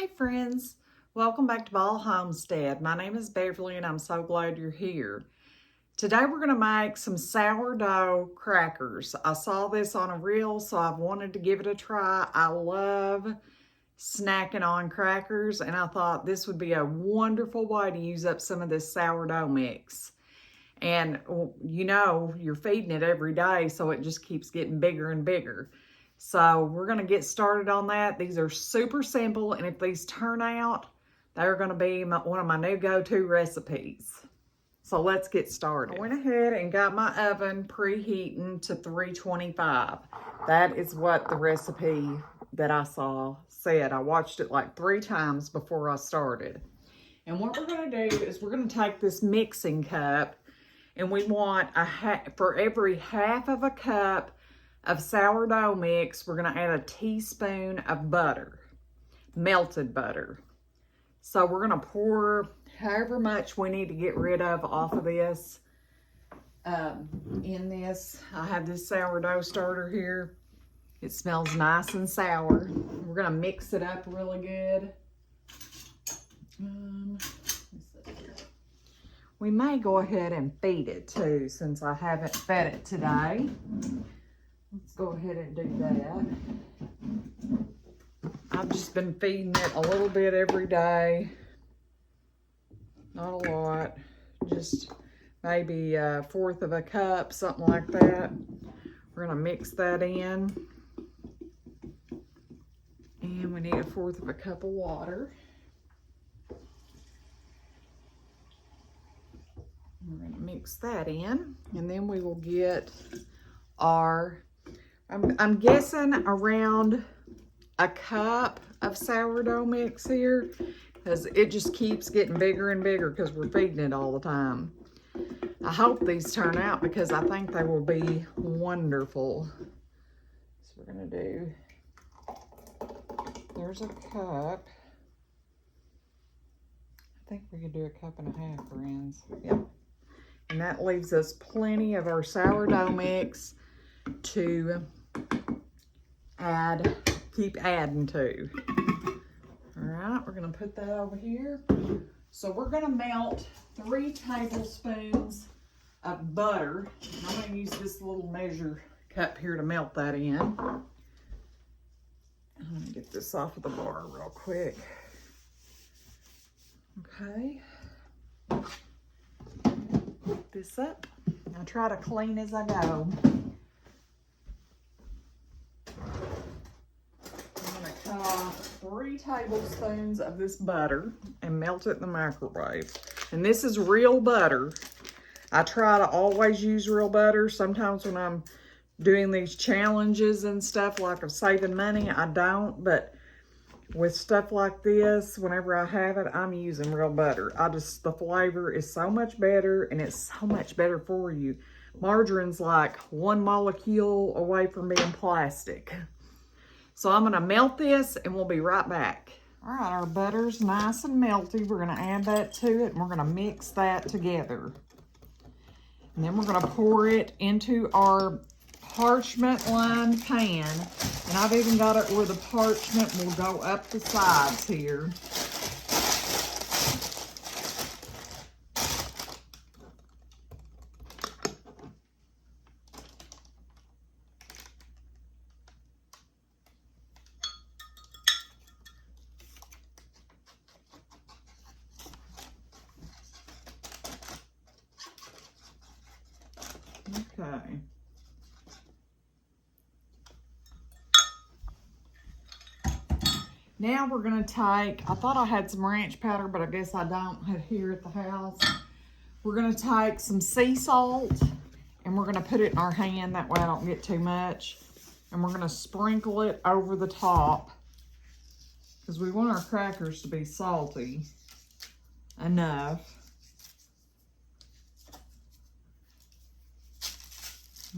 Hey friends, welcome back to Ball Homestead. My name is Beverly and I'm so glad you're here. Today we're going to make some sourdough crackers. I saw this on a reel, so I've wanted to give it a try. I love snacking on crackers and I thought this would be a wonderful way to use up some of this sourdough mix. And you know, you're feeding it every day, so it just keeps getting bigger and bigger. So we're going to get started on that. These are super simple, and if these turn out, they're going to be one of my new go-to recipes. So let's get started. I went ahead and got my oven preheating to 325. That is what the recipe that I saw said. I watched it like 3 times before I started. And what we're going to do is we're going to take this mixing cup, and we want for every half of a cup of sourdough mix, we're going to add a teaspoon of butter, melted butter. So we're going to pour however much we need to get rid of off of this. In this, I have this sourdough starter here. It smells nice and sour. We're going to mix it up really good. We may go ahead and feed it too, since I haven't fed it today. Let's go ahead and do that. I've just been feeding it a little bit every day. Not a lot. Just maybe a 1/4 of a cup, something like that. We're going to mix that in. And we need a 1/4 of a cup of water. We're going to mix that in. And then we will get our... I'm guessing around a cup of sourdough mix here, because it just keeps getting bigger and bigger because we're feeding it all the time. I hope these turn out because I think they will be wonderful. So we're going to do, there's a cup. I think we could do 1.5 cups, friends. Yep. And that leaves us plenty of our sourdough mix to keep adding to. All right, we're going to put that over here. So we're going to melt 3 tablespoons of butter. I'm going to use this little measure cup here to melt that in. I'm going to get this off of the bar real quick. Okay. Put this up. I try to clean as I go. 3 tablespoons of this butter and melt it in the microwave. And this is real butter. I try to always use real butter. Sometimes when I'm doing these challenges and stuff like of saving money, I don't. But with stuff like this, whenever I have it, I'm using real butter. The flavor is so much better, and it's so much better for you. Margarine's like 1 molecule away from being plastic. So I'm going to melt this and we'll be right back. All right, our butter's nice and melty. We're going to add that to it and we're going to mix that together. And then we're going to pour it into our parchment lined pan. And I've even got it where the parchment will go up the sides here. Okay. Now we're going to take, I thought I had some ranch powder, but I guess I don't have here at the house. We're going to take some sea salt and we're going to put it in our hand. That way I don't get too much. And we're going to sprinkle it over the top because we want our crackers to be salty enough.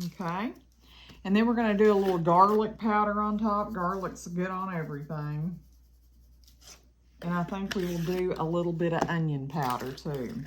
Okay, and then we're going to do a little garlic powder on top. Garlic's good on everything. And I think we will do a little bit of onion powder too.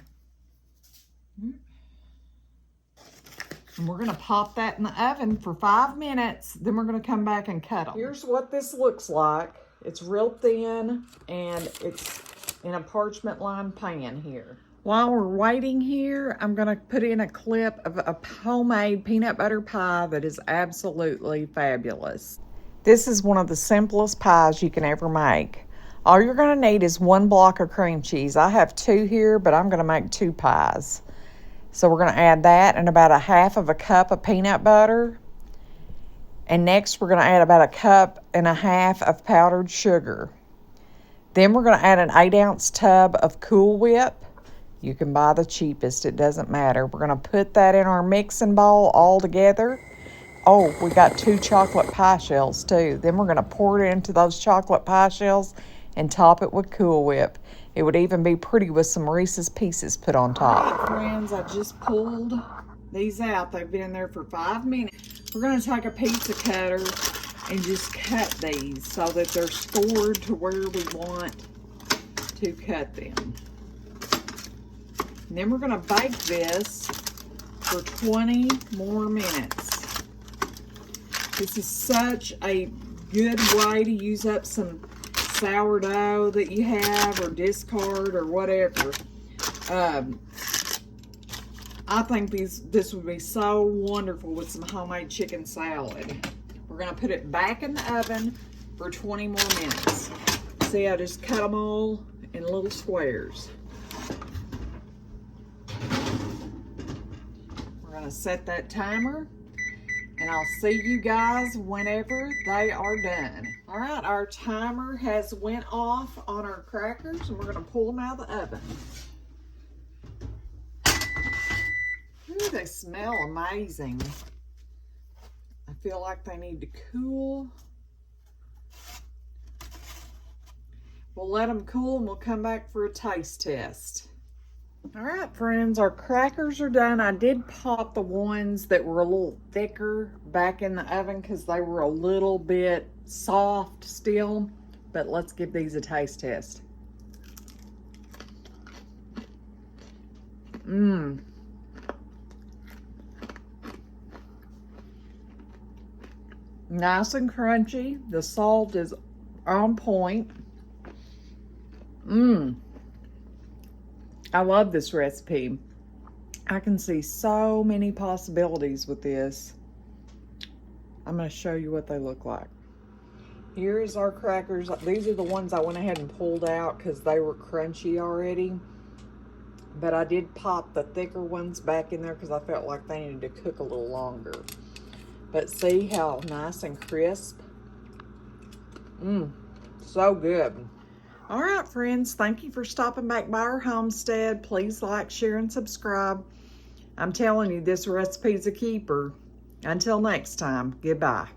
And we're going to pop that in the oven for 5 minutes. Then we're going to come back and cut them. Here's what this looks like. It's real thin, and it's in a parchment lined pan here. While we're waiting here, I'm gonna put in a clip of a homemade peanut butter pie that is absolutely fabulous. This is one of the simplest pies you can ever make. All you're gonna need is 1 block of cream cheese. I have 2 here, but I'm gonna make 2 pies. So we're gonna add that and about a 1/2 cup of peanut butter. And next we're gonna add about 1.5 cups of powdered sugar. Then we're gonna add an 8-ounce tub of Cool Whip. You can buy the cheapest, it doesn't matter. We're gonna put that in our mixing bowl all together. Oh, we got 2 chocolate pie shells too. Then we're gonna pour it into those chocolate pie shells and top it with Cool Whip. It would even be pretty with some Reese's Pieces put on top. All right, friends, I just pulled these out. They've been in there for 5 minutes. We're gonna take a pizza cutter and just cut these so that they're scored to where we want to cut them. And then we're gonna bake this for 20 more minutes. This is such a good way to use up some sourdough that you have or discard or whatever. I think this would be so wonderful with some homemade chicken salad. We're gonna put it back in the oven for 20 more minutes. See, I just cut them all in little squares. We're gonna set that timer, and I'll see you guys whenever they are done. All right, our timer has went off on our crackers, and we're gonna pull them out of the oven. Ooh, they smell amazing. I feel like they need to cool. We'll let them cool and we'll come back for a taste test. All right, friends, our crackers are done. I did pop the ones that were a little thicker back in the oven because they were a little bit soft still, but let's give these a taste test. Nice and crunchy. The salt is on point. I love this recipe. I can see so many possibilities with this. I'm going to show you what they look like. Here's our crackers. These are the ones I went ahead and pulled out because they were crunchy already. But I did pop the thicker ones back in there because I felt like they needed to cook a little longer. But see how nice and crisp? So good. All right, friends, thank you for stopping back by our homestead. Please like, share, and subscribe. I'm telling you, this recipe's a keeper. Until next time, goodbye.